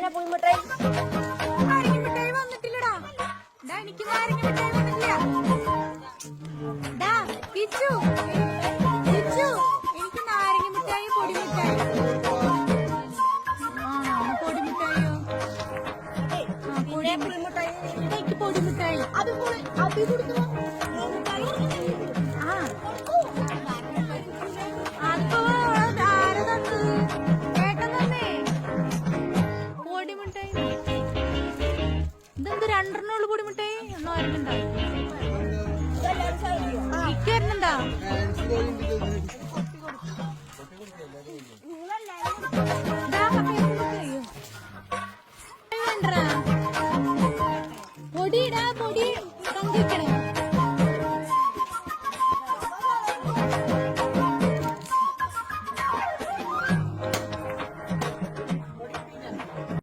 നാരങ്ങമിഠായി വന്നിട്ടില്ലടാ. എനിക്ക് നാരങ്ങമിഠായി വന്നിട്ടില്ല. കിച്ചു, എനിക്ക് നാരങ്ങമിഠായി പൊടിമിഠായി. പൊടിമിഠായിയോ? എനിക്ക് പൊടിമിഠായി. അത് കൊടുക്കണോ? ഇതെന്ത് രണ്ടെണ്ണുള്ളു പൊടിമിഠായി? ഒന്നും ആയിരുന്നുണ്ടാവും. ഇക്കുന്നുണ്ടോ? വേണ്ട